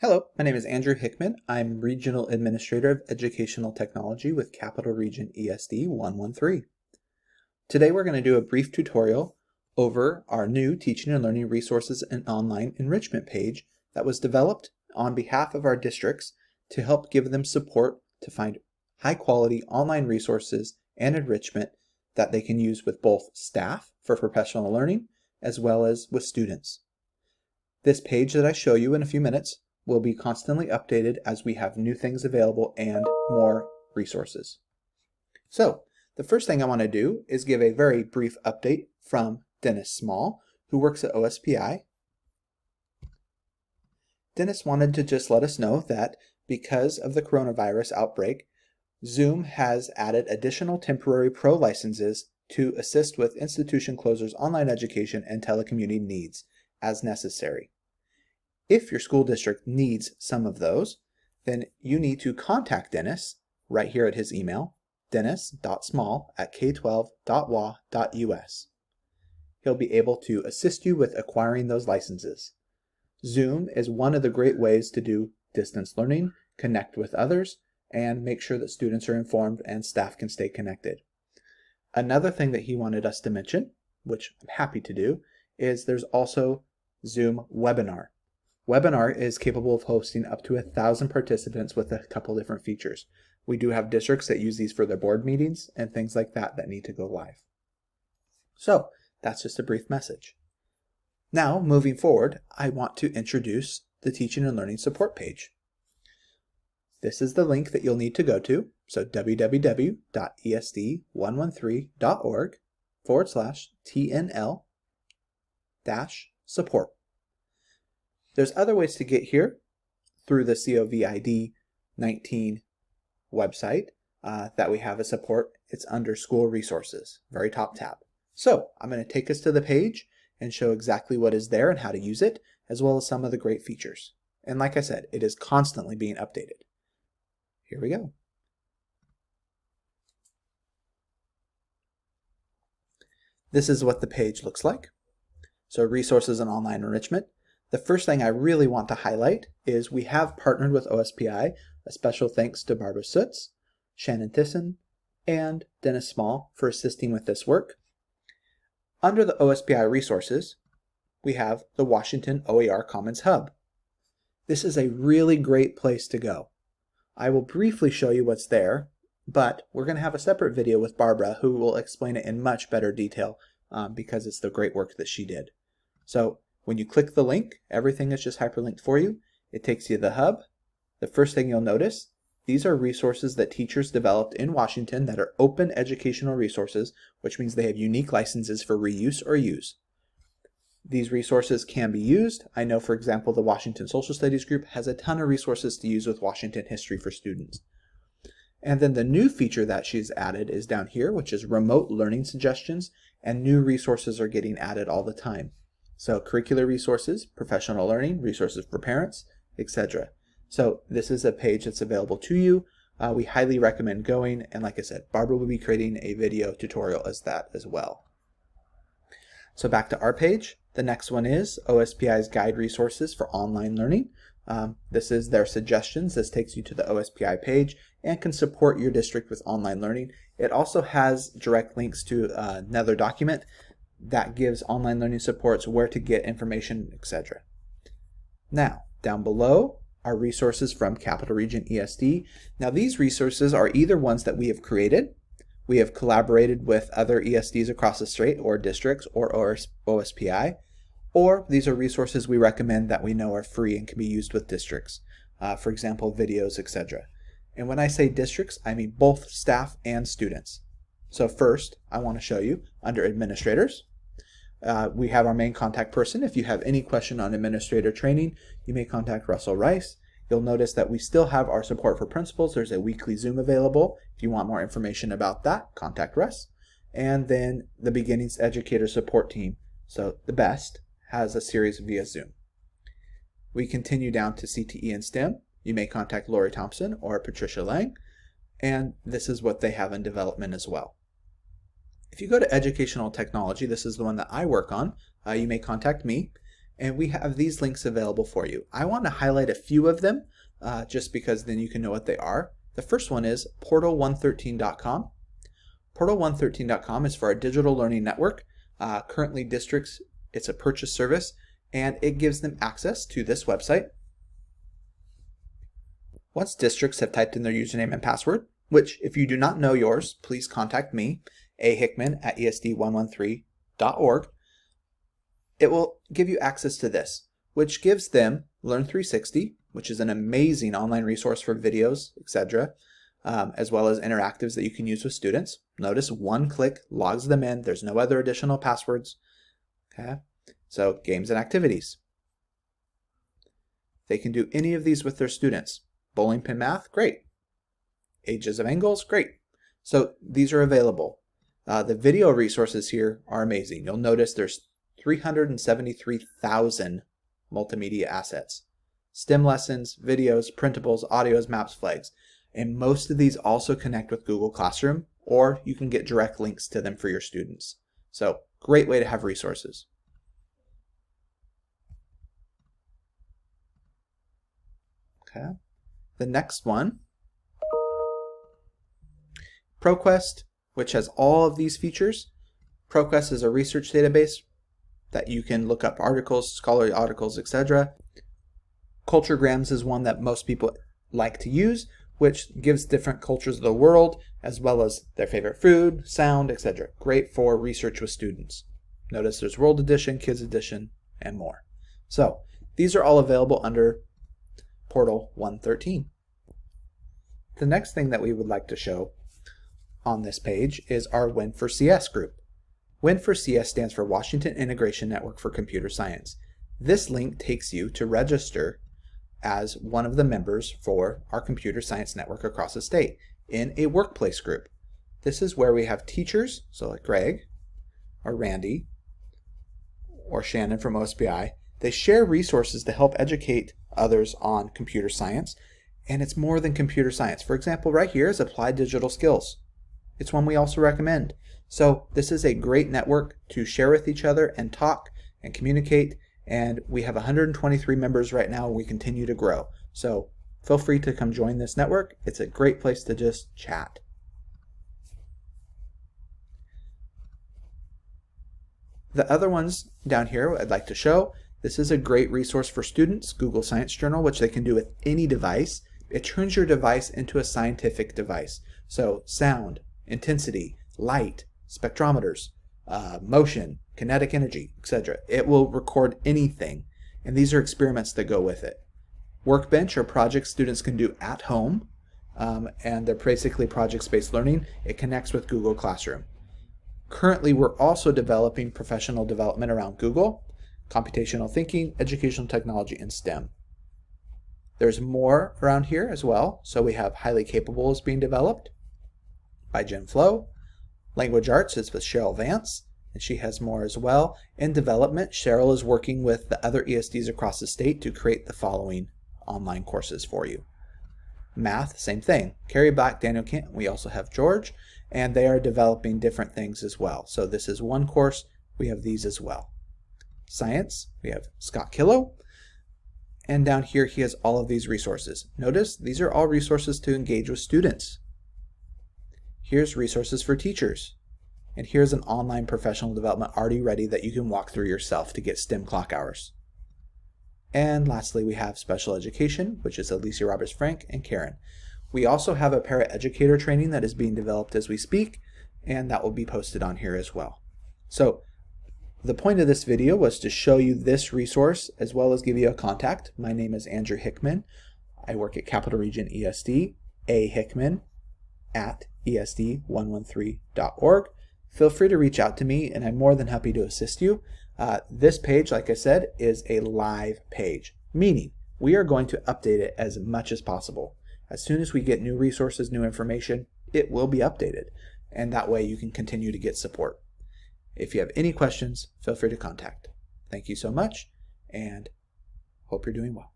Hello, my name is Andrew Hickman. I'm Regional Administrator of Educational Technology with Capital Region ESD 113. Today we're going to do a brief tutorial over our new Teaching and Learning Resources and Online Enrichment page that was developed on behalf of our districts to help give them support to find high-quality online resources and enrichment that they can use with both staff for professional learning as well as with students. This page that I show you in a few minutes will be constantly updated as we have new things available and more resources. So, the first thing I want to do is give a very brief update from Dennis Small, who works at OSPI. Dennis wanted to just let us know that because of the coronavirus outbreak, Zoom has added additional temporary pro licenses to assist with institution closures' online education and telecommuting needs as necessary. If your school district needs some of those, then you need to contact Dennis right here at his email, dennis.small@k12.wa.us. He'll be able to assist you with acquiring those licenses. Zoom is one of the great ways to do distance learning, connect with others, and make sure that students are informed and staff can stay connected. Another thing that he wanted us to mention, which I'm happy to do, is there's also Zoom Webinar. Webinar is capable of hosting up to 1,000 participants with a couple different features. We do have districts that use these for their board meetings and things like that that need to go live. So that's just a brief message. Now, moving forward, I want to introduce the Teaching and Learning Support page. This is the link that you'll need to go to, so www.esd113.org/TNL-support. There's other ways to get here through the COVID-19 website that we have as support. It's under School Resources, very top tab. So I'm going to take us to the page and show exactly what is there and how to use it, as well as some of the great features. And like I said, it is constantly being updated. Here we go. This is what the page looks like. So resources and online enrichment. The first thing I really want to highlight is we have partnered with OSPI. A special thanks to Barbara Sutz, Shannon Thyssen, and Dennis Small for assisting with this work. Under the OSPI resources, we have the Washington OER Commons Hub. This is a really great place to go. I will briefly show you what's there, but we're going to have a separate video with Barbara who will explain it in much better detail because it's the great work that she did. So when you click the link, everything is just hyperlinked for you. It takes you to the hub. The first thing you'll notice, these are resources that teachers developed in Washington that are open educational resources, which means they have unique licenses for reuse or use. These resources can be used. I know, for example, the Washington Social Studies group has a ton of resources to use with Washington history for students. And then the new feature that she's added is down here, which is remote learning suggestions, and new resources are getting added all the time. So curricular resources, professional learning, resources for parents, etc. So this is a page that's available to you. We highly recommend going, and like I said, Barbara will be creating a video tutorial as that as well. So back to our page. The next one is OSPI's guide resources for online learning. This is their suggestions. This takes you to the OSPI page and can support your district with online learning. It also has direct links to another document that gives online learning supports, where to get information, etc. Now, down below are resources from Capital Region ESD. Now, these resources are either ones that we have created, we have collaborated with other ESDs across the state or districts or OSPI, or these are resources we recommend that we know are free and can be used with districts. For example, videos, etc. And when I say districts, I mean both staff and students. So first, I want to show you under administrators. We have our main contact person. If you have any question on administrator training, you may contact Russell Rice. You'll notice that we still have our support for principals. There's a weekly Zoom available. If you want more information about that, contact Russ. And then the Beginnings Educator Support Team, so the BEST, has a series via Zoom. We continue down to CTE and STEM. You may contact Lori Thompson or Patricia Lang, and this is what they have in development as well. If you go to educational technology, this is the one that I work on, you may contact me. and we have these links available for you. I want to highlight a few of them just because then you can know what they are. The first one is portal113.com. Portal113.com is for our digital learning network. Currently districts, it's a purchase service, and it gives them access to this website. Once districts have typed in their username and password, which if you do not know yours, please contact me, ahickman@esd113.org. It will give you access to this, which gives them Learn360, which is an amazing online resource for videos, etc., as well as interactives that you can use with students. Notice one click logs them in. There's no other additional passwords. Okay, so games and activities. They can do any of these with their students. Bowling pin math, great. Ages of angles, great. So these are available. The video resources here are amazing. You'll notice there's 373,000 multimedia assets. STEM lessons, videos, printables, audios, maps, flags. And most of these also connect with Google Classroom, or you can get direct links to them for your students. So great way to have resources. Okay. The next one, ProQuest, which has all of these features. ProQuest is a research database that you can look up articles, scholarly articles, etc. Culturegrams is one that most people like to use, which gives different cultures of the world, as well as their favorite food, sound, etc. Great for research with students. Notice there's World Edition, Kids Edition, and more. So these are all available under Portal 113. The next thing that we would like to show on this page is our Win4CS group. Win4CS stands for Washington Integration Network for Computer Science. This link takes you to register as one of the members for our computer science network across the state in a workplace group. This is where we have teachers, so like Greg or Randy or Shannon from OSPI. They share resources to help educate others on computer science, and it's more than computer science. For example, right here is applied digital skills. It's one we also recommend. So this is a great network to share with each other and talk and communicate, and we have 123 members right now, and we continue to grow. So feel free to come join this network. It's a great place to just chat. The other ones down here I'd like to show. This is a great resource for students, Google Science Journal, which they can do with any device. It turns your device into a scientific device. So sound, intensity, light, spectrometers, motion, kinetic energy, etc. It will record anything, and these are experiments that go with it. Workbench are projects students can do at home, and they're basically project-based learning. It connects with Google Classroom. Currently, we're also developing professional development around Google, computational thinking, educational technology, and STEM. There's more around here as well. So we have Highly Capable is being developed by Jen Flo. Language Arts is with Cheryl Vance, and she has more as well. In development, Cheryl is working with the other ESDs across the state to create the following online courses for you. Math, same thing. Carrie Black, Daniel Kent, we also have George, and they are developing different things as well. So this is one course. We have these as well. Science, we have Scott Killow, and down here he has all of these resources. Notice these are all resources to engage with students. Here's resources for teachers, and here's an online professional development already ready that you can walk through yourself to get STEM clock hours. And lastly, we have special education, which is Alicia Roberts-Frank and Karen. We also have a paraeducator training that is being developed as we speak, and that will be posted on here as well. So the point of this video was to show you this resource as well as give you a contact. My name is Andrew Hickman. I work at Capital Region ESD, ahickman@esd113.org. Feel free to reach out to me, and I'm more than happy to assist you. This page, like I said, is a live page, meaning we are going to update it as much as possible. As soon as we get new resources, new information, it will be updated, and that way you can continue to get support. If you have any questions, feel free to contact. Thank you so much, and hope you're doing well.